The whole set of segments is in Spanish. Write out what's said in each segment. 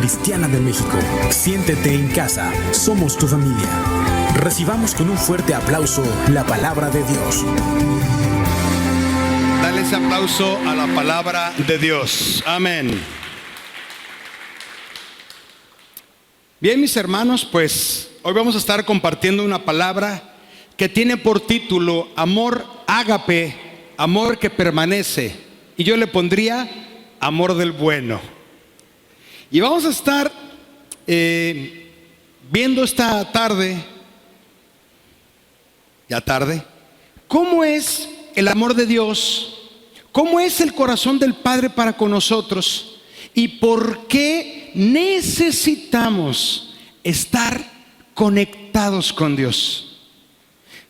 Cristiana de México. Siéntete en casa, somos tu familia. Recibamos con un fuerte aplauso la palabra de Dios. Dale ese aplauso a la palabra de Dios. Amén. Bien, mis hermanos, pues hoy vamos a estar compartiendo una palabra que tiene por título Amor ágape, amor que permanece. Y yo le pondría amor del bueno. Y vamos a estar viendo esta tarde, cómo es el amor de Dios, cómo es el corazón del Padre para con nosotros y por qué necesitamos estar conectados con Dios.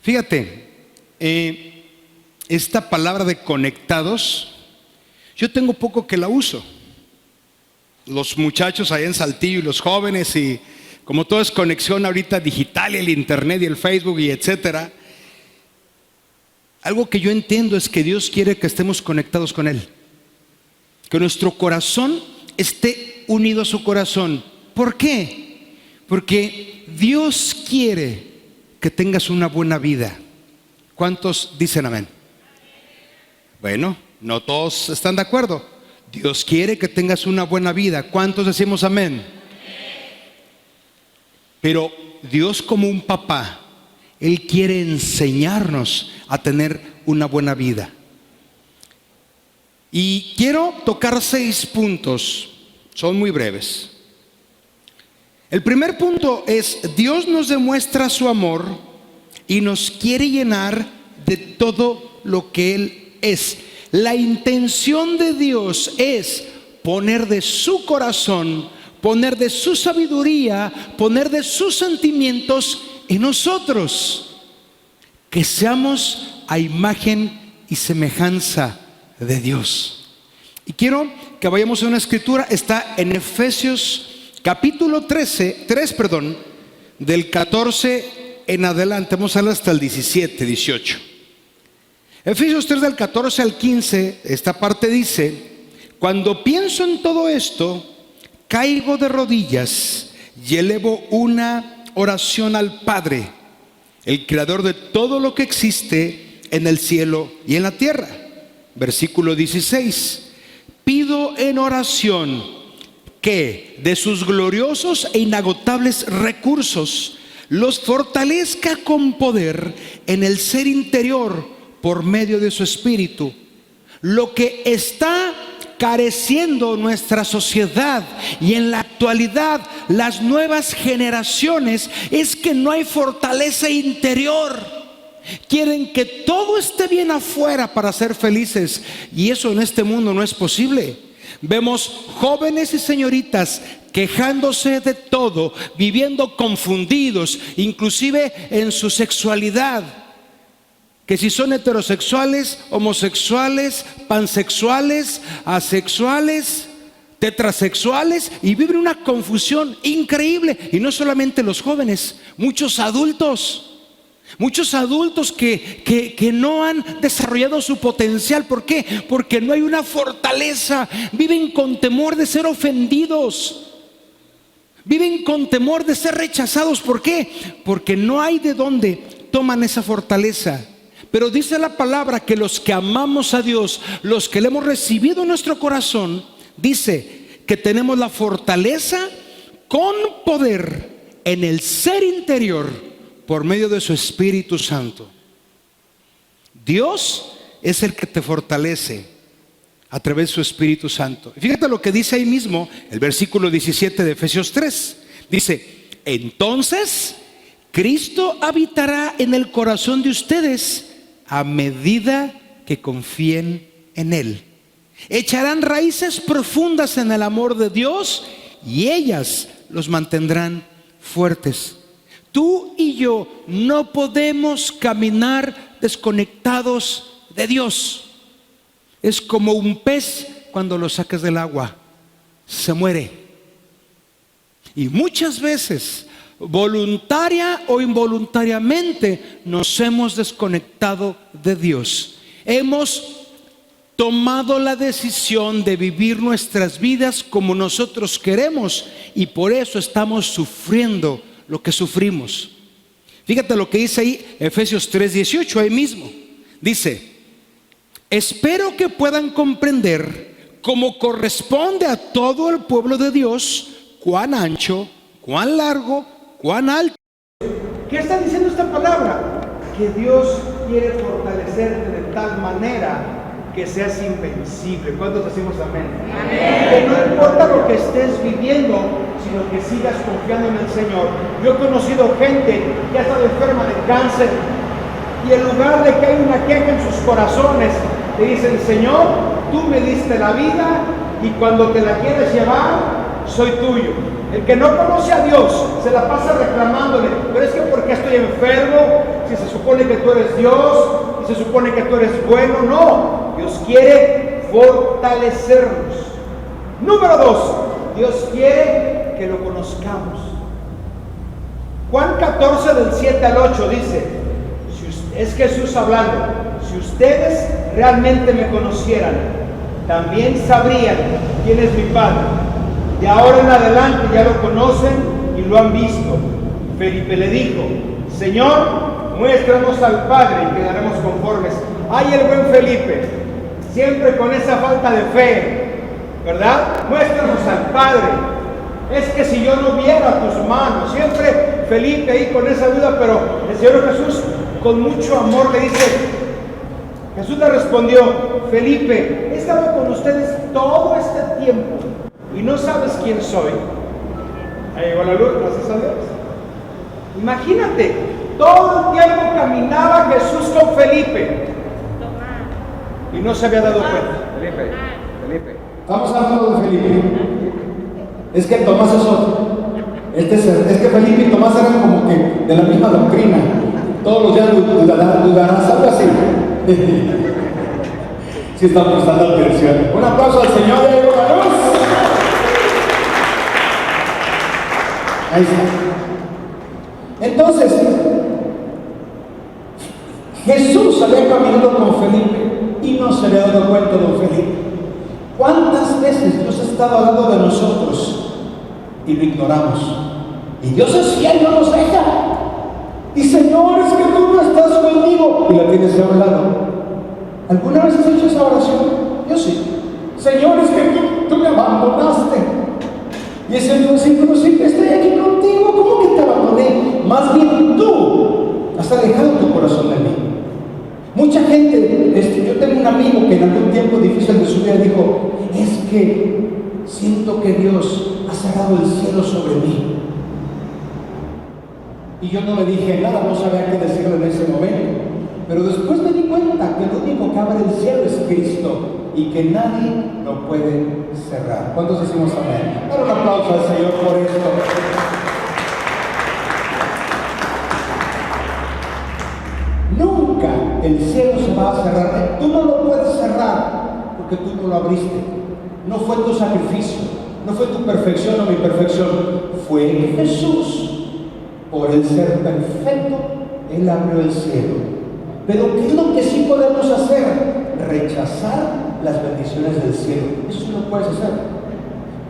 Fíjate, esta palabra de conectados, yo tengo poco que la uso. Los muchachos allá en Saltillo y los jóvenes, y como todo es conexión ahorita digital, y el internet y el Facebook y etcétera, algo que yo entiendo es que Dios quiere que estemos conectados con Él, que nuestro corazón esté unido a su corazón. ¿Por qué? Porque Dios quiere que tengas una buena vida. ¿Cuántos dicen amén? Bueno, no todos están de acuerdo. Dios quiere que tengas una buena vida. ¿Cuántos decimos amén? Pero Dios, como un papá, Él quiere enseñarnos a tener una buena vida. Y quiero tocar 6 puntos, son muy breves. El primer punto es: Dios nos demuestra su amor y nos quiere llenar de todo lo que Él es. La intención de Dios es poner de su corazón, poner de su sabiduría, poner de sus sentimientos en nosotros, que seamos a imagen y semejanza de Dios. Y quiero que vayamos a una escritura, está en Efesios capítulo 3, del 14 en adelante, vamos a leer hasta el 17, 18. Efesios 3 del 14 al 15, esta parte dice: cuando pienso en todo esto, caigo de rodillas y elevo una oración al Padre, el creador de todo lo que existe en el cielo y en la tierra. Versículo 16: pido en oración que de sus gloriosos e inagotables recursos los fortalezca con poder en el ser interior por medio de su espíritu, lo que está careciendo nuestra sociedad y en la actualidad las nuevas generaciones es que no hay fortaleza interior. Quieren que todo esté bien afuera para ser felices, y eso en este mundo no es posible. Vemos jóvenes y señoritas quejándose de todo, viviendo confundidos, inclusive en su sexualidad. Que si son heterosexuales, homosexuales, pansexuales, asexuales, tetrasexuales, y viven una confusión increíble. Y no solamente los jóvenes, muchos adultos que no han desarrollado su potencial. ¿Por qué? Porque no hay una fortaleza. Viven con temor de ser ofendidos, viven con temor de ser rechazados. ¿Por qué? Porque no hay de dónde toman esa fortaleza. Pero dice la palabra que los que amamos a Dios, los que le hemos recibido en nuestro corazón, dice que tenemos la fortaleza con poder en el ser interior por medio de su Espíritu Santo. Dios es el que te fortalece a través de su Espíritu Santo. Fíjate lo que dice ahí mismo el versículo 17 de Efesios 3. Dice: entonces Cristo habitará en el corazón de ustedes a medida que confíen en Él. Echarán raíces profundas en el amor de Dios y ellas los mantendrán fuertes. Tú y yo no podemos caminar desconectados de Dios. Es como un pez cuando lo sacas del agua, se muere. Y muchas veces, voluntaria o involuntariamente, nos hemos desconectado de Dios. Hemos tomado la decisión de vivir nuestras vidas como nosotros queremos, y por eso estamos sufriendo lo que sufrimos. Fíjate lo que dice ahí Efesios 3:18, ahí mismo. Dice: espero que puedan comprender, como corresponde a todo el pueblo de Dios, cuán ancho, cuán largo, cuán alto. ¿Qué está diciendo esta palabra? Que Dios quiere fortalecerte de tal manera que seas invencible. ¿Cuántos decimos amén? Amén. Que no importa lo que estés viviendo, sino que sigas confiando en el Señor. Yo he conocido gente que ha estado enferma de cáncer, y en lugar de que haya una queja en sus corazones, le dicen: Señor, tú me diste la vida, y cuando te la quieres llevar, soy tuyo. El que no conoce a Dios se la pasa reclamándole: pero es que ¿por qué estoy enfermo? Si se supone que tú eres Dios, y se supone que tú eres bueno. No, Dios quiere fortalecernos. Número 2, Dios quiere que lo conozcamos. Juan 14 del 7 al 8 dice, es Jesús hablando: si ustedes realmente me conocieran, también sabrían quién es mi Padre. De ahora en adelante ya lo conocen y lo han visto. Felipe le dijo: Señor, muéstranos al Padre y quedaremos conformes. Ay, el buen Felipe, siempre con esa falta de fe, ¿verdad? Muéstranos al Padre. Es que si yo no viera tus manos, siempre Felipe ahí con esa duda, pero el Señor Jesús con mucho amor le dice, Jesús le respondió: Felipe, he estado con ustedes todo este tiempo y no sabes quién soy. Ahí llegó la luz, gracias a Dios. Imagínate, todo el tiempo caminaba Jesús con Felipe y no se había dado cuenta. Felipe. Estamos hablando de Felipe. Es que Tomás es otro. Es que Felipe y Tomás eran como que de la misma doctrina. Todos los días dudarás, algo así. Sí están prestando atención. Un aplauso al Señor de la luz. Ahí está. Entonces, Jesús había caminado con Felipe y no se había dado cuenta de Felipe. ¿Cuántas veces Dios ha estado al lado de nosotros y lo ignoramos? Y Dios es fiel, no nos deja. Y Señor, es que tú no estás conmigo, y la tienes a un lado. ¿Alguna vez has hecho esa oración? Yo sí. Señor, es que tú me abandonaste. Y el Señor dice: pero siempre estoy aquí contigo. ¿Cómo que te abandoné? Más bien tú has alejado tu corazón de mí. Mucha gente, yo tengo un amigo que en algún tiempo difícil de su vida dijo: es que siento que Dios ha cerrado el cielo sobre mí. Y yo no le dije nada, no sabía qué decirle en ese momento. Pero después me di cuenta que lo único que abre el cielo es Cristo y que nadie lo puede cerrar. ¿Cuántos decimos amén? Dar un aplauso al Señor por esto. Nunca el cielo se va a cerrar. Tú no lo puedes cerrar porque tú no lo abriste. No fue tu sacrificio, no fue tu perfección o mi perfección. Fue Jesús. Por el ser perfecto, Él abrió el cielo. Pero ¿qué es lo que sí podemos hacer? Rechazar las bendiciones del cielo. Eso sí lo puedes hacer.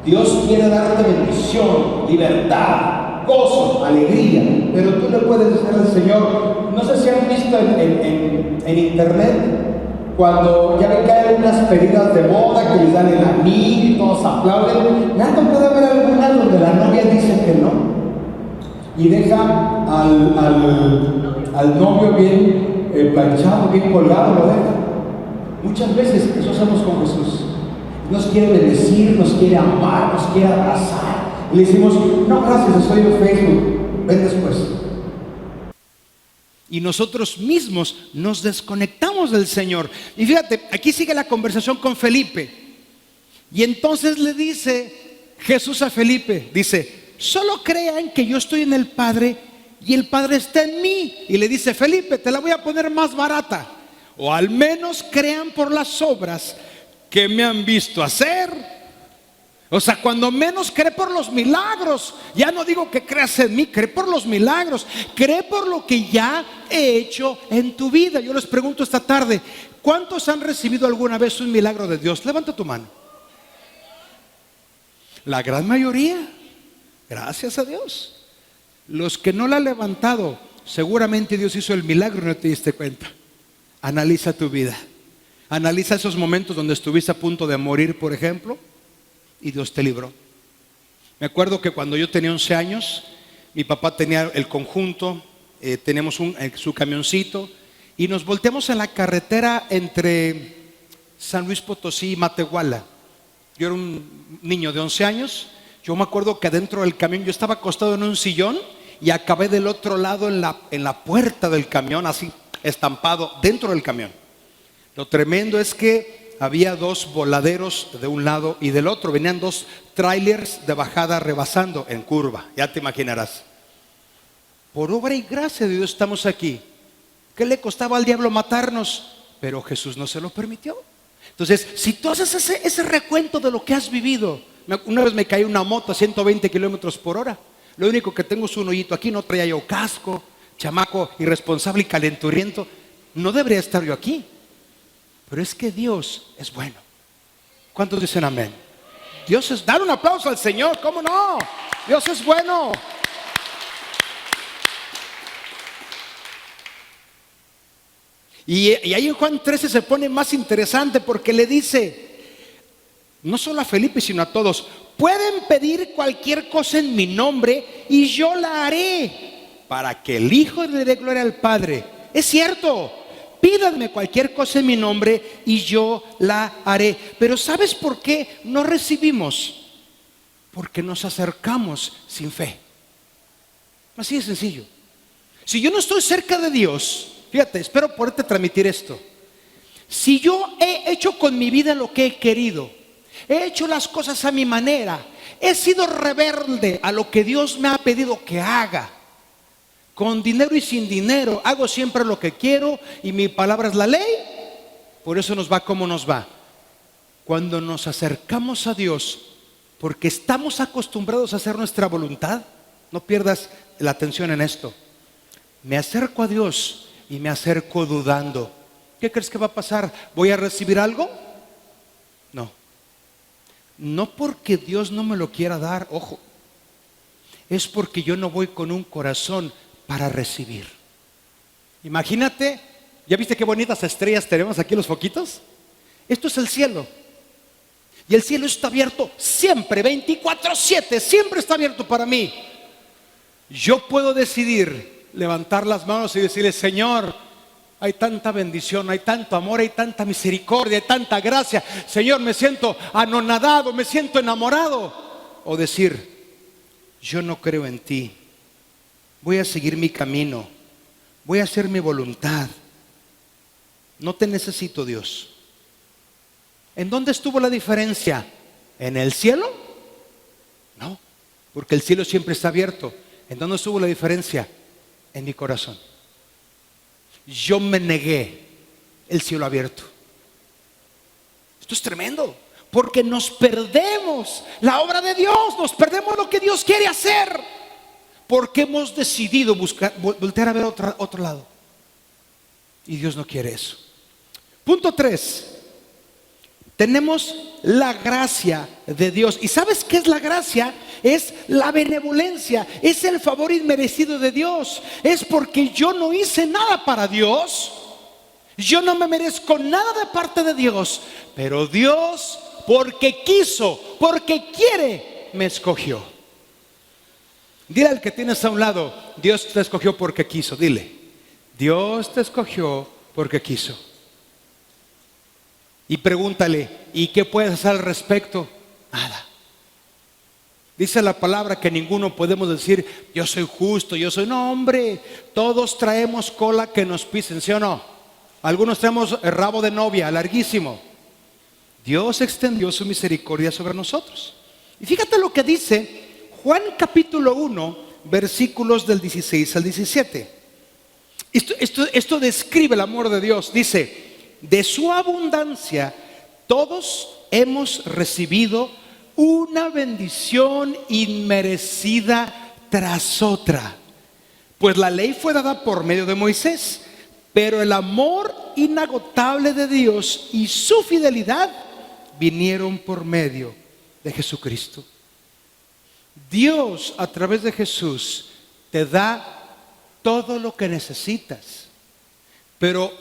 Dios quiere darte bendición, libertad, gozo, alegría, pero tú le puedes decir al Señor. No sé si han visto en internet, cuando ya ven que hay unas pedidas de boda que les dan el anillo y todos aplauden. Me ha tocado ver algunas donde la novia dice que no y deja al novio bien planchado, bien colgado, lo deja. Muchas veces eso hacemos con Jesús. Nos quiere bendecir, nos quiere amar, nos quiere abrazar. Y le decimos: no, gracias, estoy en Facebook, ven después. Y nosotros mismos nos desconectamos del Señor. Y fíjate, aquí sigue la conversación con Felipe. Y entonces le dice Jesús a Felipe, dice: solo crean que yo estoy en el Padre y el Padre está en mí. Y le dice: Felipe, te la voy a poner más barata. O al menos crean por las obras que me han visto hacer. O sea, cuando menos cree por los milagros. Ya no digo que creas en mí, cree por los milagros. Cree por lo que ya he hecho en tu vida. Yo les pregunto esta tarde, ¿cuántos han recibido alguna vez un milagro de Dios? Levanta tu mano. La gran mayoría. Gracias a Dios. Los que no la han levantado, seguramente Dios hizo el milagro y no te diste cuenta. Analiza tu vida. Analiza esos momentos donde estuviste a punto de morir, por ejemplo, y Dios te libró. Me acuerdo que cuando yo tenía 11 años, mi papá tenía el conjunto, teníamos su camioncito, y nos volteamos en la carretera entre San Luis Potosí y Matehuala. Yo era un niño de 11 años. Yo me acuerdo que adentro del camión yo estaba acostado en un sillón y acabé del otro lado en la puerta del camión, así estampado dentro del camión. Lo tremendo es que había dos voladeros de un lado y del otro. Venían dos trailers de bajada rebasando en curva, ya te imaginarás. Por obra y gracia de Dios estamos aquí. ¿Qué le costaba al diablo matarnos? Pero Jesús no se lo permitió. Entonces, si tú haces ese recuento de lo que has vivido. Una vez me caí una moto a 120 kilómetros por hora. Lo único que tengo es un hoyito aquí. No traía yo casco. Chamaco irresponsable y calenturiento. No debería estar yo aquí. Pero es que Dios es bueno. ¿Cuántos dicen amén? Dios es, dar un aplauso al Señor, ¿cómo no? Dios es bueno. Y ahí en Juan 13 se pone más interesante porque le dice, no solo a Felipe sino a todos, pueden pedir cualquier cosa en mi nombre y yo la haré para que el Hijo le dé gloria al Padre. Es cierto, pídanme cualquier cosa en mi nombre y yo la haré. Pero ¿sabes por qué no recibimos? Porque nos acercamos sin fe. Así de sencillo. Si yo no estoy cerca de Dios, fíjate, espero poderte transmitir esto. Si yo he hecho con mi vida lo que he querido, he hecho las cosas a mi manera, he sido rebelde a lo que Dios me ha pedido que haga, con dinero y sin dinero, hago siempre lo que quiero y mi palabra es la ley, por eso nos va como nos va. Cuando nos acercamos a Dios, porque estamos acostumbrados a hacer nuestra voluntad, no pierdas la atención en esto. Me acerco a Dios y me acerco dudando. ¿Qué crees que va a pasar? ¿Voy a recibir algo? No. No porque Dios no me lo quiera dar, ojo. Es porque yo no voy con un corazón para recibir. Imagínate, ¿ya viste qué bonitas estrellas tenemos aquí, los foquitos? Esto es el cielo. Y el cielo está abierto siempre, 24/7, siempre está abierto para mí. Yo puedo decidir levantar las manos y decirle, Señor, hay tanta bendición, hay tanto amor, hay tanta misericordia, hay tanta gracia. Señor, me siento anonadado, me siento enamorado. O decir, yo no creo en ti. Voy a seguir mi camino. Voy a hacer mi voluntad. No te necesito, Dios. ¿En dónde estuvo la diferencia? ¿En el cielo? No, porque el cielo siempre está abierto. ¿En dónde estuvo la diferencia? En mi corazón. Yo me negué el cielo abierto. Esto es tremendo, porque nos perdemos la obra de Dios, nos perdemos lo que Dios quiere hacer, porque hemos decidido voltear a ver otro lado. Y Dios no quiere eso. Punto 3. Tenemos la gracia de Dios. ¿Y sabes qué es la gracia? Es la benevolencia, es el favor inmerecido de Dios. Es porque yo no hice nada para Dios. Yo no me merezco nada de parte de Dios. Pero Dios, porque quiso, porque quiere, me escogió. Dile al que tienes a un lado, Dios te escogió porque quiso. Dile, Dios te escogió porque quiso. Y pregúntale, ¿y qué puedes hacer al respecto? Nada. Dice la palabra que ninguno podemos decir, yo soy justo, yo soy... No, hombre, todos traemos cola que nos pisen, ¿sí o no? Algunos traemos el rabo de novia, larguísimo. Dios extendió su misericordia sobre nosotros. Y fíjate lo que dice Juan capítulo 1, versículos del 16 al 17. Esto describe el amor de Dios. Dice, de su abundancia todos hemos recibido una bendición inmerecida tras otra. Pues la ley fue dada por medio de Moisés, pero el amor inagotable de Dios y su fidelidad vinieron por medio de Jesucristo. Dios, a través de Jesús, te da todo lo que necesitas. Pero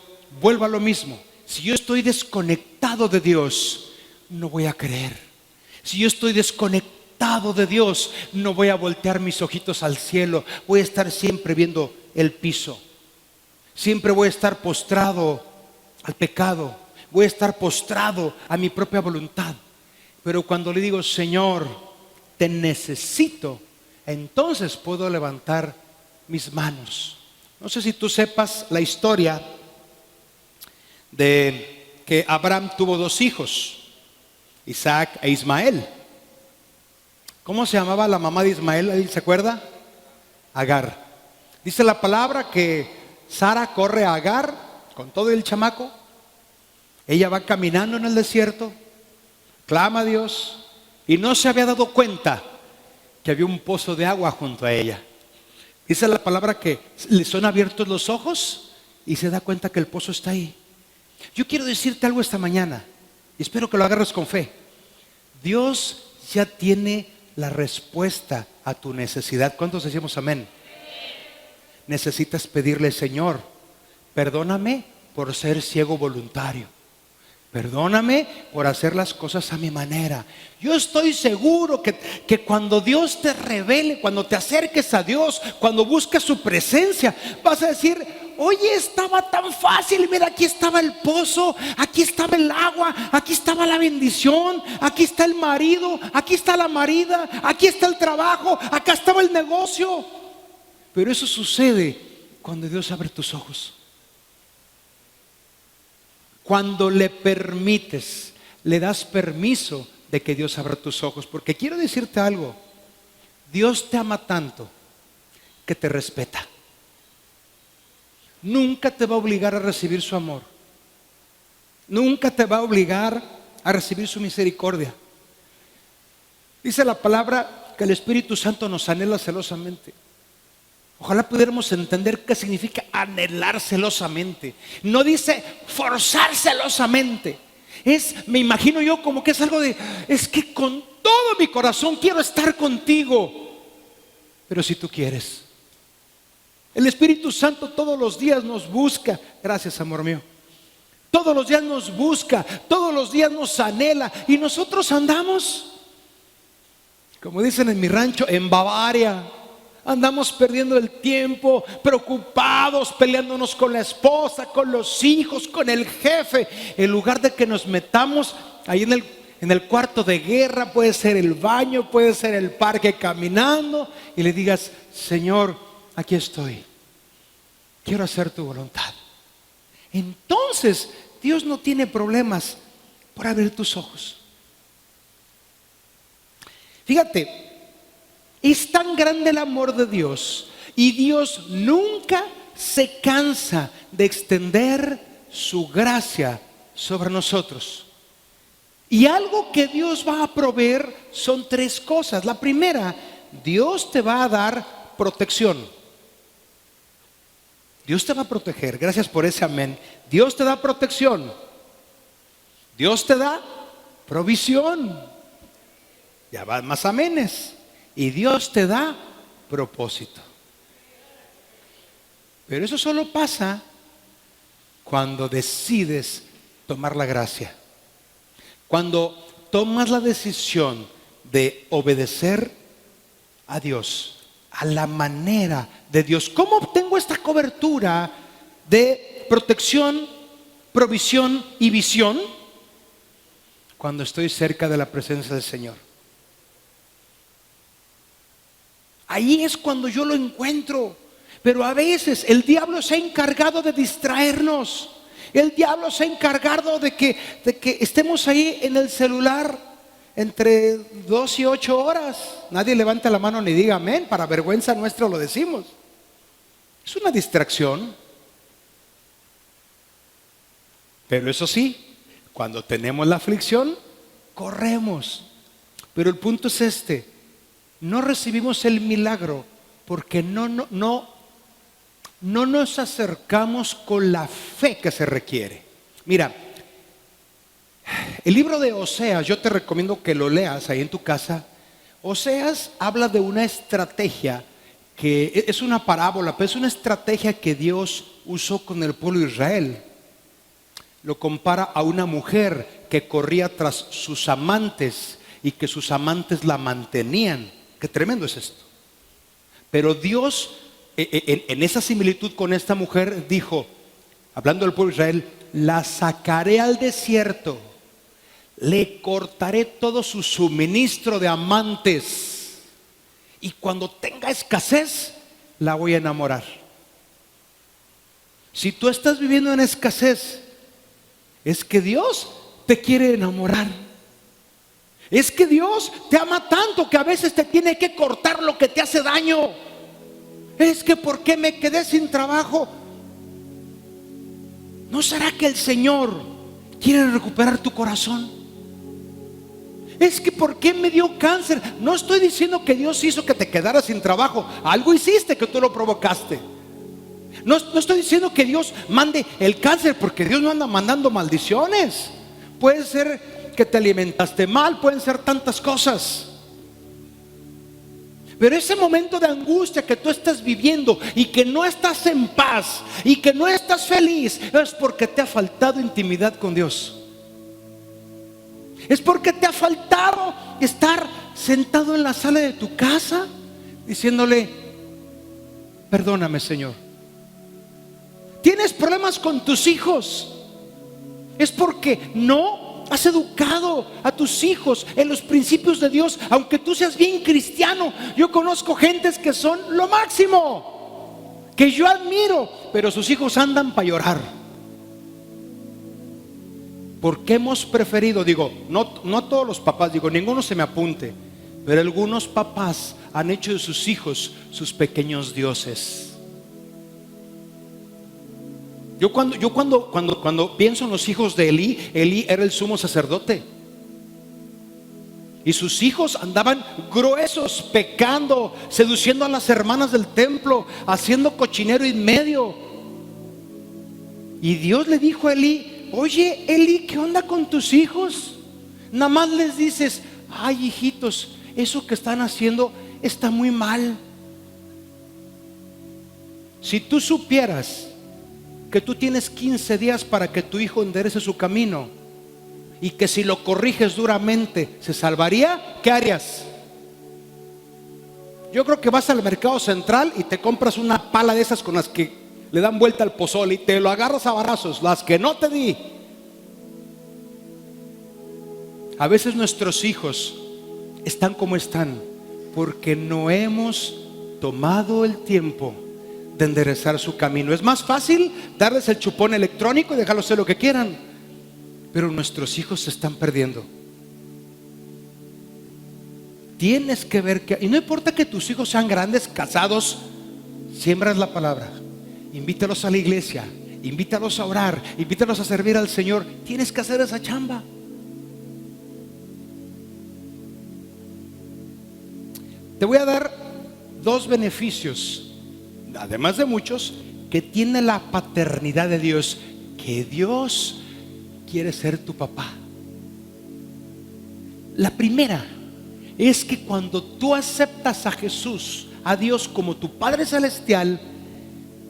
vuelvo a lo mismo. Si yo estoy desconectado de Dios, no voy a creer. Si yo estoy desconectado de Dios, no voy a voltear mis ojitos al cielo. Voy a estar siempre viendo el piso. Siempre voy a estar postrado al pecado. Voy a estar postrado a mi propia voluntad. Pero cuando le digo, Señor, te necesito, entonces puedo levantar mis manos. No sé si tú sepas la historia de que Abraham tuvo 2 hijos, Isaac e Ismael. ¿Cómo se llamaba la mamá de Ismael? ¿Alguien se acuerda? Agar. Dice la palabra que Sara corre a Agar con todo el chamaco. Ella va caminando en el desierto, clama a Dios y no se había dado cuenta que había un pozo de agua junto a ella. Dice la palabra que le son abiertos los ojos y se da cuenta que el pozo está ahí. Yo quiero decirte algo esta mañana y espero que lo agarres con fe. Dios ya tiene la respuesta a tu necesidad. ¿Cuántos decimos amén? Necesitas pedirle, Señor, perdóname por ser ciego voluntario. Perdóname por hacer las cosas a mi manera. Yo estoy seguro que cuando Dios te revele, cuando te acerques a Dios, cuando busques su presencia, vas a decir, oye, estaba tan fácil, mira, aquí estaba el pozo, aquí estaba el agua, aquí estaba la bendición, aquí está el marido, aquí está la marida, aquí está el trabajo, acá estaba el negocio. Pero eso sucede cuando Dios abre tus ojos. Cuando le permites, le das permiso de que Dios abra tus ojos. Porque quiero decirte algo, Dios te ama tanto que te respeta. Nunca te va a obligar a recibir su amor. Nunca te va a obligar a recibir su misericordia. Dice la palabra que el Espíritu Santo nos anhela celosamente. Ojalá pudiéramos entender qué significa anhelar celosamente. No dice forzar celosamente. Me imagino yo como que es algo de, es que con todo mi corazón quiero estar contigo. Pero si tú quieres. El Espíritu Santo todos los días nos busca. Gracias, amor mío. Todos los días nos busca, todos los días nos anhela. Y nosotros andamos, como dicen en mi rancho, en Bavaria. Andamos perdiendo el tiempo, preocupados, peleándonos con la esposa, con los hijos, con el jefe. En lugar de que nos metamos ahí en el cuarto de guerra, puede ser el baño, puede ser el parque caminando, y le digas, Señor, aquí estoy, quiero hacer tu voluntad. Entonces Dios no tiene problemas por abrir tus ojos. Fíjate, es tan grande el amor de Dios y Dios nunca se cansa de extender su gracia sobre nosotros. Y algo que Dios va a proveer son 3 cosas. La primera, Dios te va a dar protección. Dios te va a proteger. Gracias por ese amén. Dios te da protección. Dios te da provisión. Ya van más amenes. Y Dios te da propósito. Pero eso solo pasa cuando decides tomar la gracia. Cuando tomas la decisión de obedecer a Dios, a la manera de Dios. ¿Cómo obtengo esta cobertura de protección, provisión y visión? Cuando estoy cerca de la presencia del Señor. Ahí es cuando yo lo encuentro. Pero a veces el diablo se ha encargado de distraernos. El diablo se ha encargado de que estemos ahí en el celular entre 2 y 8 horas. Nadie levanta la mano ni diga amén. Para vergüenza nuestra lo decimos. Es una distracción. Pero eso sí, cuando tenemos la aflicción, corremos. Pero el punto es este: no recibimos el milagro porque no nos acercamos con la fe que se requiere. Mira, el libro de Oseas, yo te recomiendo que lo leas ahí en tu casa. Oseas habla de una estrategia que es una parábola, pero es una estrategia que Dios usó con el pueblo de Israel. Lo compara a una mujer que corría tras sus amantes y que sus amantes la mantenían. Qué tremendo es esto. Pero Dios, en esa similitud con esta mujer, dijo, hablando del pueblo de Israel: la sacaré al desierto, le cortaré todo su suministro de amantes, y cuando tenga escasez, la voy a enamorar. Si tú estás viviendo en escasez, es que Dios te quiere enamorar. Es que Dios te ama tanto que a veces te tiene que cortar lo que te hace daño. Es que ¿por qué me quedé sin trabajo? ¿No será que el Señor quiere recuperar tu corazón? Es que ¿por qué me dio cáncer? No estoy diciendo que Dios hizo que te quedaras sin trabajo. Algo hiciste que tú lo provocaste. No estoy diciendo que Dios mande el cáncer, porque Dios no anda mandando maldiciones. Puede ser que te alimentaste mal, pueden ser tantas cosas. Pero ese momento de angustia que tú estás viviendo y que no estás en paz y que no estás feliz, es porque te ha faltado intimidad con Dios. Es porque te ha faltado estar sentado en la sala de tu casa diciéndole: perdóname, Señor. Tienes problemas con tus hijos, es porque no has educado a tus hijos en los principios de Dios. Aunque tú seas bien cristiano, yo conozco gentes que son lo máximo, que yo admiro, pero sus hijos andan para llorar. Porque hemos preferido, no todos los papás, ninguno se me apunte, pero algunos papás han hecho de sus hijos sus pequeños dioses. Yo cuando pienso en los hijos de Elí era el sumo sacerdote. Y sus hijos andaban gruesos, pecando, seduciendo a las hermanas del templo, haciendo cochinero en medio. Y Dios le dijo a Elí: oye, Elí, ¿qué onda con tus hijos? Nada más les dices: ay, hijitos, eso que están haciendo está muy mal. Si tú supieras que tú tienes 15 días para que tu hijo enderece su camino, y que si lo corriges duramente se salvaría, ¿qué harías? Yo creo que vas al mercado central y te compras una pala de esas con las que le dan vuelta al pozole y te lo agarras a varazos, las que no te di. A veces nuestros hijos están como están porque no hemos tomado el tiempo de enderezar su camino. Es más fácil darles el chupón electrónico y dejarlos hacer lo que quieran, pero nuestros hijos se están perdiendo. Tienes que ver que, y no importa que tus hijos sean grandes, casados, siembras la palabra, invítalos a la iglesia, invítalos a orar, invítalos a servir al Señor. Tienes que hacer esa chamba. Te voy a dar 2 beneficios, además de muchos, que tiene la paternidad de Dios. Que Dios quiere ser tu papá. La primera es que cuando tú aceptas a Jesús, a Dios como tu Padre Celestial,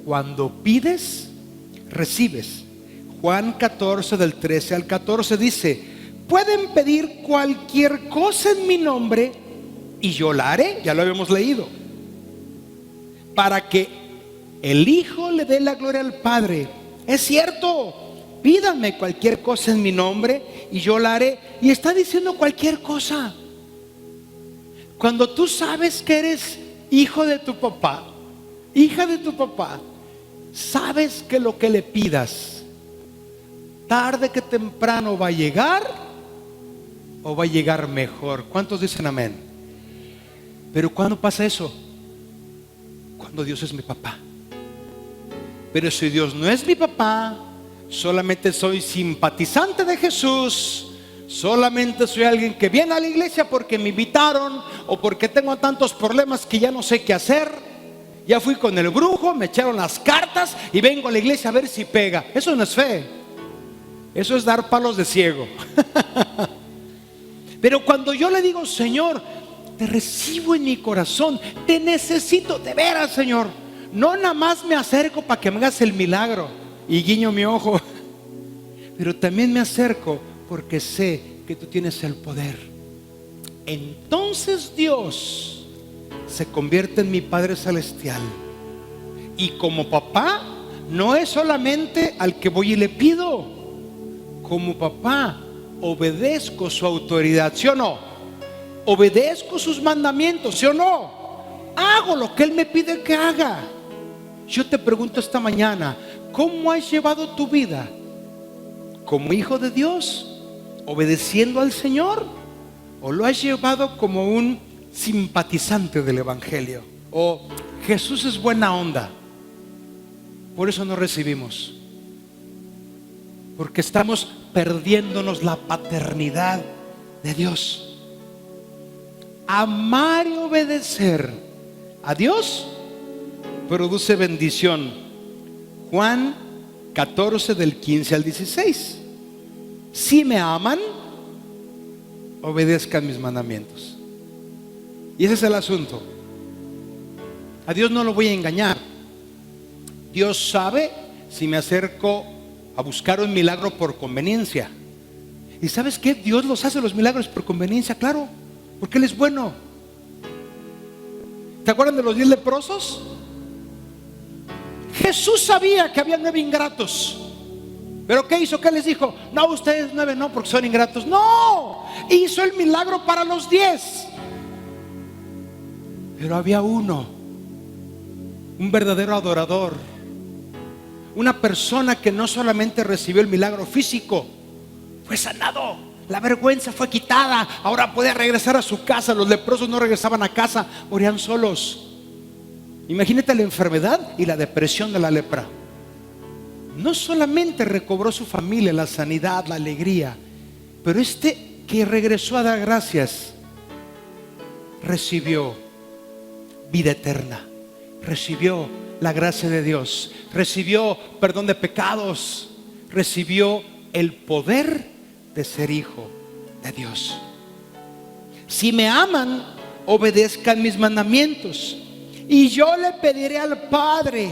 cuando pides, recibes. Juan 14 del 13 al 14 dice: pueden pedir cualquier cosa en mi nombre y yo la haré. Ya lo habíamos leído. Para que el Hijo le dé la gloria al Padre. Es cierto, pídanme cualquier cosa en mi nombre y yo la haré. Y está diciendo cualquier cosa. Cuando tú sabes que eres hijo de tu papá, hija de tu papá, sabes que lo que le pidas, tarde que temprano va a llegar, o va a llegar mejor. ¿Cuántos dicen amén? Pero ¿cuándo pasa eso? Cuando Dios es mi papá. Pero si Dios no es mi papá, solamente soy simpatizante de Jesús, Solamente soy alguien que viene a la iglesia porque me invitaron o porque tengo tantos problemas que ya no sé qué hacer. Ya fui con el brujo, me echaron las cartas y vengo a la iglesia a ver si pega. Eso no es fe. Eso es dar palos de ciego. Pero cuando yo le digo, Señor, te recibo en mi corazón, te necesito de veras, Señor, no nada más me acerco para que me hagas el milagro y guiño mi ojo, pero también me acerco porque sé que tú tienes el poder. Entonces Dios se convierte en mi Padre Celestial, y como papá no es solamente al que voy y le pido. Como papá obedezco su autoridad, ¿sí o no? Obedezco sus mandamientos, ¿sí o no? Hago lo que Él me pide que haga. Yo te pregunto esta mañana, ¿cómo has llevado tu vida? ¿Como hijo de Dios, obedeciendo al Señor? ¿O lo has llevado como un simpatizante del Evangelio? ¿O Jesús es buena onda, por eso no recibimos? Porque estamos perdiéndonos la paternidad de Dios. Amar y obedecer a Dios produce bendición. Juan 14 del 15 al 16. Si me aman, obedezcan mis mandamientos. Y ese es el asunto. A Dios no lo voy a engañar. Dios sabe si me acerco a buscar un milagro por conveniencia. ¿Y sabes qué? Dios los hace los milagros por conveniencia, claro, porque Él es bueno. ¿Te acuerdan de los 10 leprosos? Jesús sabía que había 9 ingratos, pero ¿qué hizo? ¿Qué les dijo? No, ustedes 9 no, porque son ingratos. No, hizo el milagro para los 10. Pero había uno, un verdadero adorador, una persona que no solamente recibió el milagro físico, fue sanado, la vergüenza fue quitada, ahora puede regresar a su casa. Los leprosos no regresaban a casa, morían solos. Imagínate la enfermedad y la depresión de la lepra. No solamente recobró su familia, la sanidad, la alegría, pero este que regresó a dar gracias recibió vida eterna, recibió la gracia de Dios, recibió perdón de pecados, recibió el poder de ser hijo de Dios. Si me aman, obedezcan mis mandamientos, y yo le pediré al Padre,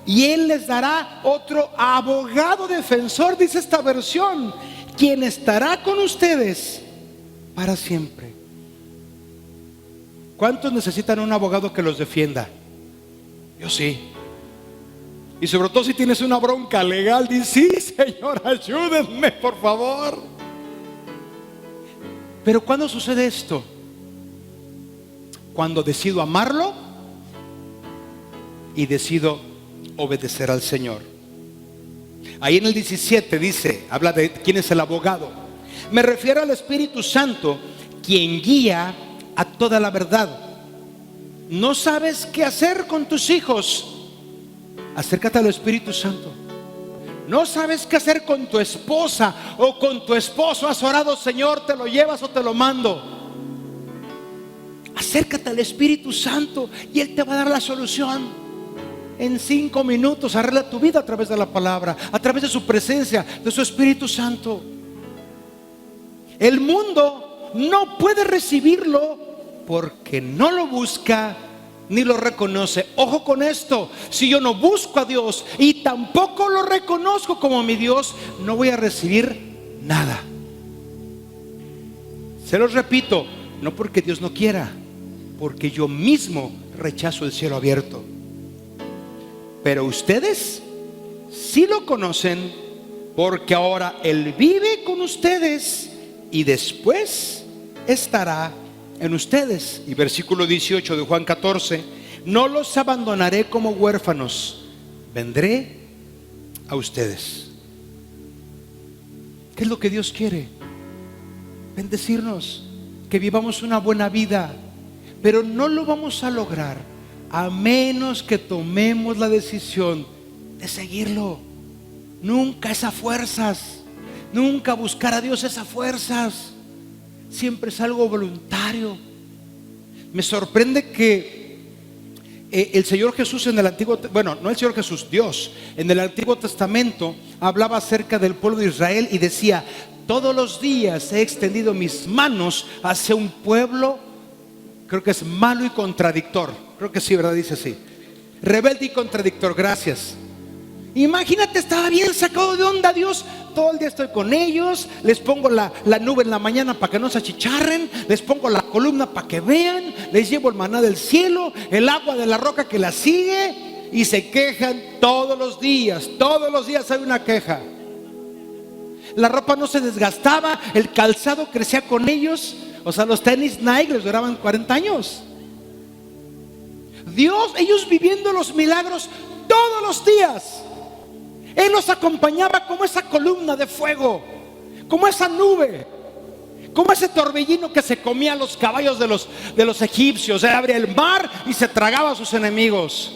y Él les dará otro abogado defensor, dice esta versión, quien estará con ustedes para siempre. ¿Cuántos necesitan un abogado que los defienda? Yo sí. Y sobre todo si tienes una bronca legal, dices, sí, Señor, ayúdenme, por favor. Pero ¿cuándo sucede esto? Cuando decido amarlo y decido obedecer al Señor. Ahí en el 17 dice, habla de quién es el abogado. Me refiero al Espíritu Santo, quien guía a toda la verdad. ¿No sabes qué hacer con tus hijos? Acércate al Espíritu Santo. ¿No sabes qué hacer con tu esposa o con tu esposo? ¿Has orado, Señor, te lo llevas o te lo mando? Acércate al Espíritu Santo y Él te va a dar la solución. En 5 minutos arregla tu vida a través de la palabra, a través de su presencia, de su Espíritu Santo. El mundo no puede recibirlo porque no lo busca ni lo reconoce. Ojo con esto, si yo no busco a Dios y tampoco lo reconozco como mi Dios, no voy a recibir nada. Se los repito, no porque Dios no quiera, porque yo mismo rechazo el cielo abierto. Pero ustedes sí lo conocen, porque ahora Él vive con ustedes y después estará en ustedes. Y versículo 18 de Juan 14, no los abandonaré como huérfanos, vendré a ustedes. ¿Qué es lo que Dios quiere? Bendecirnos, que vivamos una buena vida, pero no lo vamos a lograr a menos que tomemos la decisión de seguirlo. Nunca es a fuerzas. Nunca buscar a Dios es a fuerzas, siempre es algo voluntario. Me sorprende que el Señor Jesús en el Antiguo, bueno, no el Señor Jesús, Dios en el Antiguo Testamento hablaba acerca del pueblo de Israel y decía: todos los días he extendido mis manos hacia un pueblo, creo que es malo y contradictor, creo que sí, ¿verdad? Dice así, rebelde y contradictor. Gracias. Imagínate, estaba bien sacado de onda Dios. Todo el día estoy con ellos, les pongo la nube en la mañana para que no se achicharren, les pongo la columna para que vean, les llevo el maná del cielo, el agua de la roca que la sigue, y se quejan todos los días hay una queja. La ropa no se desgastaba, el calzado crecía con ellos. O sea, los tenis Nike les duraban 40 años. Dios, ellos viviendo los milagros todos los días. Él los acompañaba como esa columna de fuego, como esa nube, como ese torbellino que se comía a los caballos de los egipcios. Él abría el mar y se tragaba a sus enemigos.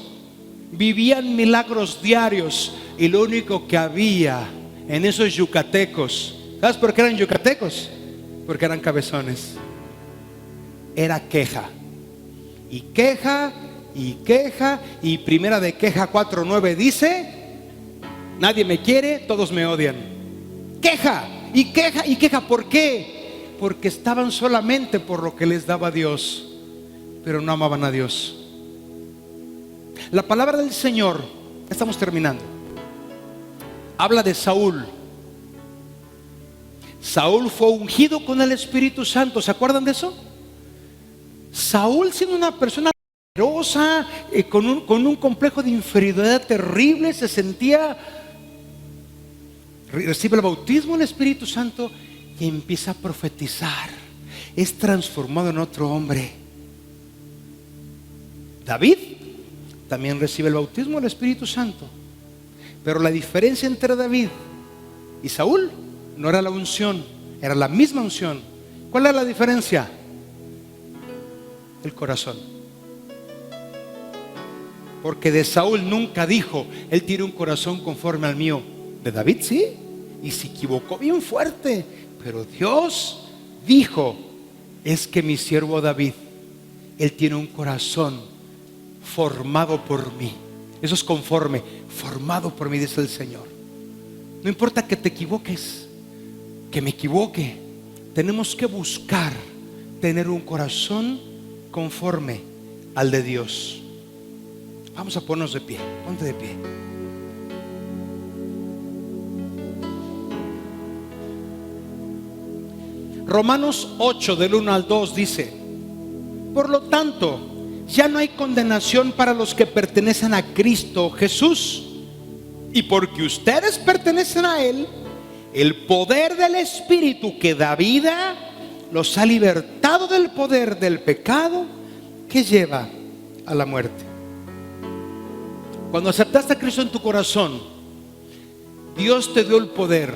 Vivían milagros diarios, y lo único que había en esos yucatecos, ¿sabes por qué eran yucatecos? Porque eran cabezones. Era queja y queja y queja. Y Primera de Queja 4:9 dice: nadie me quiere, todos me odian. Queja y queja y queja. ¿Por qué? Porque estaban solamente por lo que les daba Dios, pero no amaban a Dios. La palabra del Señor, estamos terminando, habla de Saúl. Saúl fue ungido con el Espíritu Santo. ¿Se acuerdan de eso? Saúl, siendo una persona poderosa, con un complejo de inferioridad terrible, se sentía, recibe el bautismo del Espíritu Santo y empieza a profetizar. Es transformado en otro hombre. David también recibe el bautismo del Espíritu Santo, pero la diferencia entre David y Saúl no era la unción, era la misma unción. ¿Cuál era la diferencia? El corazón. Porque de Saúl nunca dijo: él tiene un corazón conforme al mío. De David sí, y se equivocó bien fuerte, pero Dios dijo: es que mi siervo David, él tiene un corazón formado por mí. Eso es conforme, formado por mí, dice el Señor. No importa que te equivoques, que me equivoque, tenemos que buscar tener un corazón conforme al de Dios. Vamos a ponernos de pie, ponte de pie. Romanos 8 del 1 al 2 dice: por lo tanto, ya no hay condenación para los que pertenecen a Cristo Jesús. Y porque ustedes pertenecen a Él, el poder del Espíritu que da vida los ha libertado del poder del pecado que lleva a la muerte. Cuando aceptaste a Cristo en tu corazón, Dios te dio el poder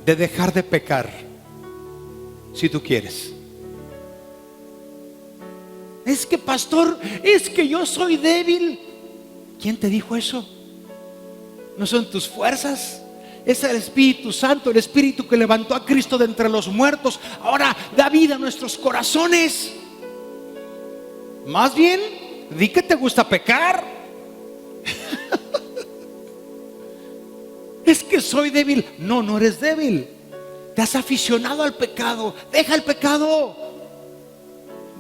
de dejar de pecar, si tú quieres. Es que, pastor, es que yo soy débil. ¿Quién te dijo eso? No son tus fuerzas, es el Espíritu Santo, el Espíritu que levantó a Cristo de entre los muertos. Ahora da vida a nuestros corazones. Más bien, di que te gusta pecar. Es que soy débil. No, no eres débil. Te has aficionado al pecado. Deja el pecado.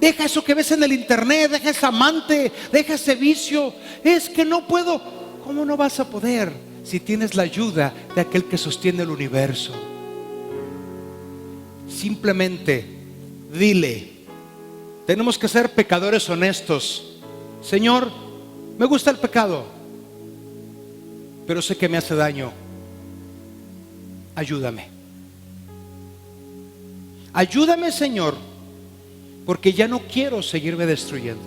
Deja eso que ves en el internet, deja ese amante, deja ese vicio. Es que no puedo. ¿Cómo no vas a poder si tienes la ayuda de aquel que sostiene el universo? Simplemente dile. Tenemos que ser pecadores honestos. Señor, me gusta el pecado, pero sé que me hace daño. Ayúdame. Ayúdame, Señor, porque ya no quiero seguirme destruyendo.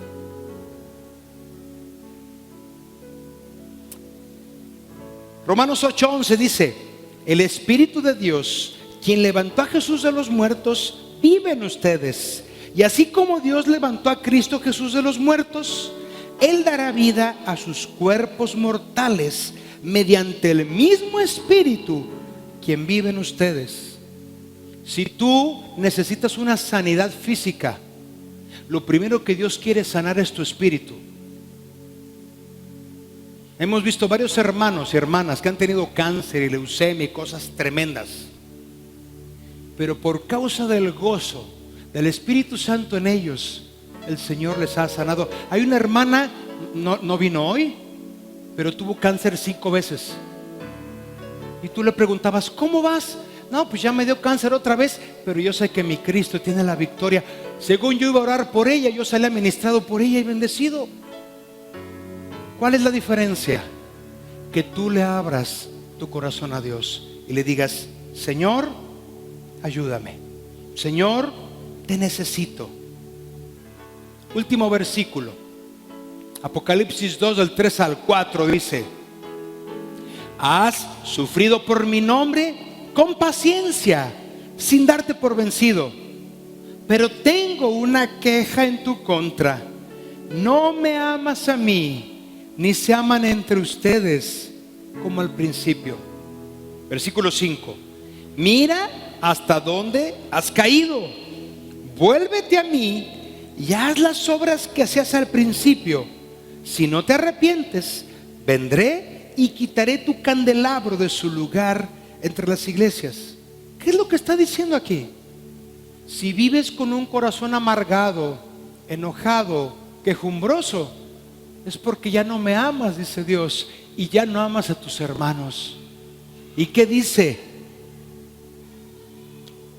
Romanos 8:11 dice: el Espíritu de Dios, quien levantó a Jesús de los muertos, vive en ustedes. Y así como Dios levantó a Cristo Jesús de los muertos, Él dará vida a sus cuerpos mortales mediante el mismo Espíritu quien vive en ustedes. Si tú necesitas una sanidad física, lo primero que Dios quiere sanar es tu espíritu. Hemos visto varios hermanos y hermanas que han tenido cáncer y leucemia y cosas tremendas, pero por causa del gozo del Espíritu Santo en ellos, el Señor les ha sanado. Hay una hermana, no vino hoy, pero tuvo cáncer 5 veces. Y tú le preguntabas, ¿cómo vas? No, pues ya me dio cáncer otra vez, pero yo sé que mi Cristo tiene la victoria. Según yo iba a orar por ella, yo salí ministrado por ella y bendecido. ¿Cuál es la diferencia? Que tú le abras tu corazón a Dios y le digas, Señor, ayúdame. Señor, te necesito. Último versículo, Apocalipsis 2 del 3 al 4 dice: has sufrido por mi nombre con paciencia, sin darte por vencido. Pero tengo una queja en tu contra: no me amas a mí, ni se aman entre ustedes como al principio. Versículo 5: mira hasta dónde has caído, vuélvete a mí y haz las obras que hacías al principio. Si no te arrepientes, vendré y quitaré tu candelabro de su lugar entre las iglesias. ¿Qué es lo que está diciendo aquí? Si vives con un corazón amargado, enojado, quejumbroso, es porque ya no me amas, dice Dios, y ya no amas a tus hermanos. ¿Y qué dice?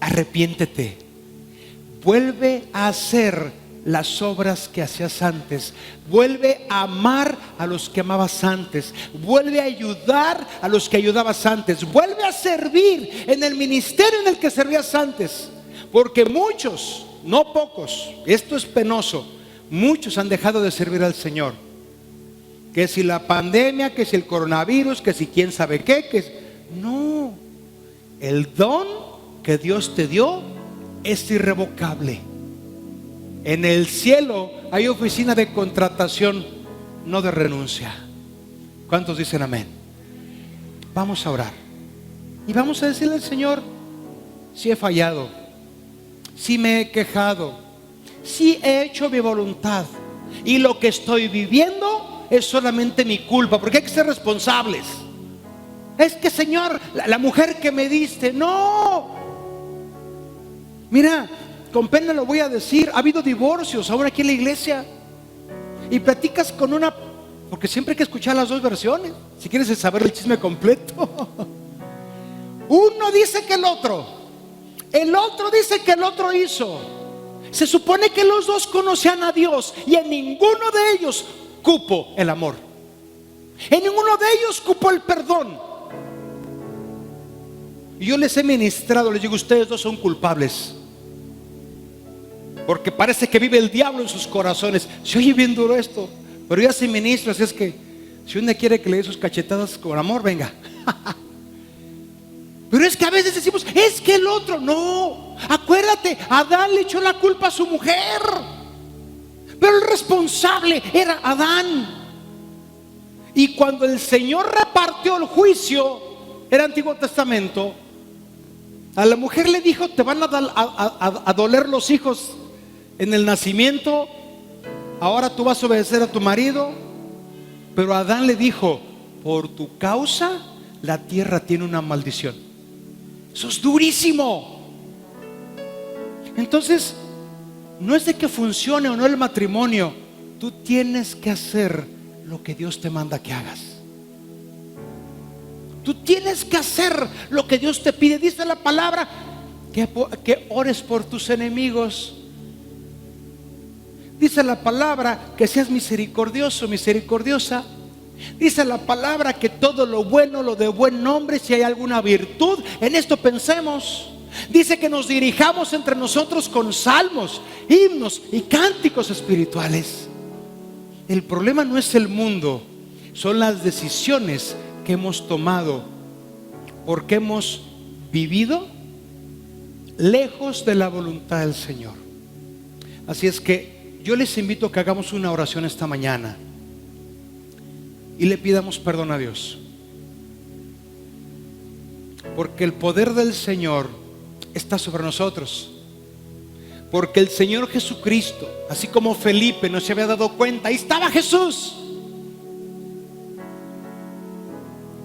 Arrepiéntete, vuelve a hacer las obras que hacías antes, vuelve a amar a los que amabas antes, vuelve a ayudar a los que ayudabas antes, vuelve a servir en el ministerio en el que servías antes. Porque muchos, no pocos, esto es penoso, muchos han dejado de servir al Señor. Que si la pandemia, que si el coronavirus, que si quién sabe qué, no, el don que Dios te dio es irrevocable. En el cielo hay oficina de contratación, no de renuncia. ¿Cuántos dicen amén? Vamos a orar y vamos a decirle al Señor: si he fallado, si me he quejado, si he hecho mi voluntad y lo que estoy viviendo es solamente mi culpa, porque hay que ser responsables. Es que, Señor, la mujer que me diste, no. Mira, con pena lo voy a decir, ha habido divorcios ahora aquí en la iglesia, y platicas con una, porque siempre hay que escuchar las dos versiones si quieres saber el chisme completo. Uno dice que el otro dice que el otro hizo. Se supone que los dos conocían a Dios, y en ninguno de ellos cupo el amor, en ninguno de ellos cupo el perdón. Y yo les he ministrado, les digo, ustedes dos son culpables, porque parece que vive el diablo en sus corazones. Se oye bien duro esto, pero ya se ministra. Así es que si uno quiere que le dé sus cachetadas con amor, venga. Pero es que a veces decimos, es que el otro, no. Acuérdate, Adán le echó la culpa a su mujer, pero el responsable era Adán. Y cuando el Señor repartió el juicio, era Antiguo Testamento, a la mujer le dijo: te van a doler los hijos en el nacimiento, ahora tú vas a obedecer a tu marido. Pero Adán le dijo: por tu causa la tierra tiene una maldición. Eso es durísimo. Entonces, no es de que funcione o no el matrimonio, tú tienes que hacer lo que Dios te manda que hagas. Tú tienes que hacer lo que Dios te pide. Dice la palabra que ores por tus enemigos. Dice la palabra que seas misericordioso, misericordiosa. Dice la palabra que todo lo bueno, lo de buen nombre, si hay alguna virtud, en esto pensemos. Dice que nos dirijamos entre nosotros con salmos, himnos y cánticos espirituales. El problema no es el mundo, son las decisiones que hemos tomado, porque hemos vivido lejos de la voluntad del Señor. Así es que yo les invito a que hagamos una oración esta mañana y le pidamos perdón a Dios. Porque el poder del Señor está sobre nosotros. Porque el Señor Jesucristo, así como Felipe no se había dado cuenta, ahí estaba Jesús.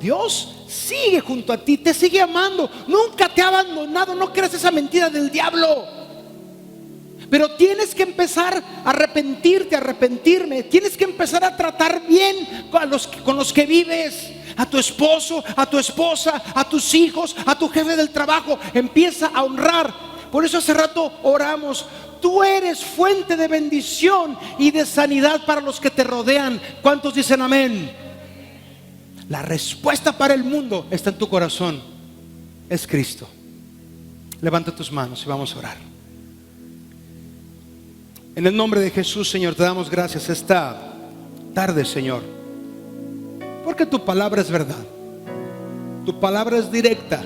Dios sigue junto a ti, te sigue amando, nunca te ha abandonado. No creas esa mentira del diablo. Pero tienes que empezar a arrepentirme. Tienes que empezar a tratar bien con los que vives. A tu esposo, a tu esposa, a tus hijos, a tu jefe del trabajo. Empieza a honrar. Por eso hace rato oramos. Tú eres fuente de bendición y de sanidad para los que te rodean. ¿Cuántos dicen amén? La respuesta para el mundo está en tu corazón. Es Cristo. Levanta tus manos y vamos a orar. En el nombre de Jesús, Señor, te damos gracias esta tarde, Señor, porque tu palabra es verdad. Tu palabra es directa.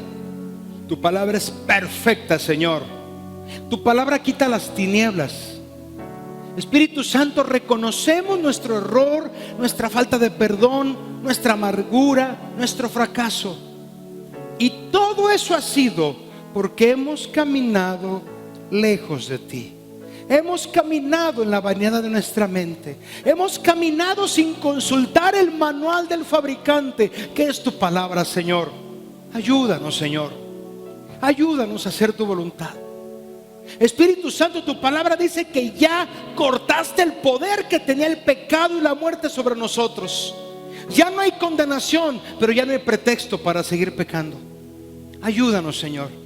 Tu palabra es perfecta, Señor. Tu palabra quita las tinieblas. Espíritu Santo, reconocemos nuestro error, nuestra falta de perdón, nuestra amargura, nuestro fracaso. Y todo eso ha sido porque hemos caminado lejos de ti. Hemos caminado en la vanidad de nuestra mente. Hemos caminado sin consultar el manual del fabricante, que es tu palabra, Señor. Ayúdanos, Señor. Ayúdanos a hacer tu voluntad. Espíritu Santo, tu palabra dice que ya cortaste el poder que tenía el pecado y la muerte sobre nosotros. Ya no hay condenación, pero ya no hay pretexto para seguir pecando. Ayúdanos, Señor.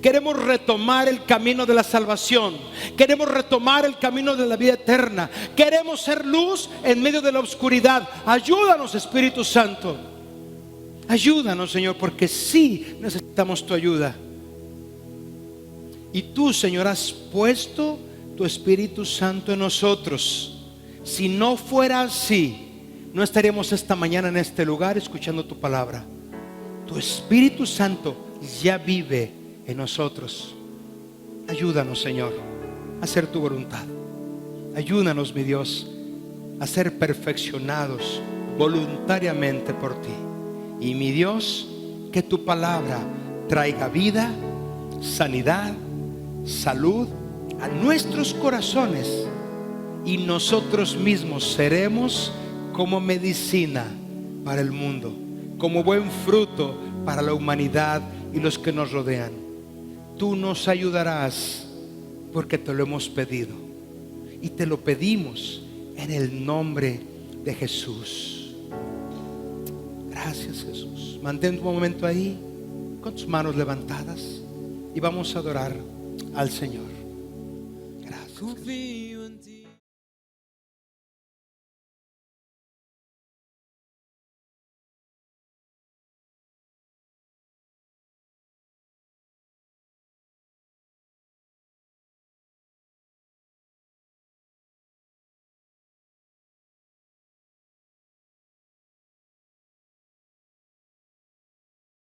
Queremos retomar el camino de la salvación. Queremos retomar el camino de la vida eterna. Queremos ser luz en medio de la oscuridad. Ayúdanos, Espíritu Santo. Ayúdanos, Señor, porque sí necesitamos tu ayuda. Y tú, Señor, has puesto tu Espíritu Santo en nosotros. Si no fuera así, no estaríamos esta mañana en este lugar escuchando tu palabra. Tu Espíritu Santo ya vive en nosotros. Ayúdanos, Señor, a hacer tu voluntad. Ayúdanos, mi Dios, a ser perfeccionados voluntariamente por ti. Y mi Dios, que tu palabra traiga vida, sanidad, salud a nuestros corazones, y nosotros mismos seremos como medicina para el mundo, como buen fruto para la humanidad y los que nos rodean. Tú nos ayudarás porque te lo hemos pedido, y te lo pedimos en el nombre de Jesús. Gracias, Jesús. Mantén un momento ahí con tus manos levantadas y vamos a adorar al Señor. Gracias, Jesús.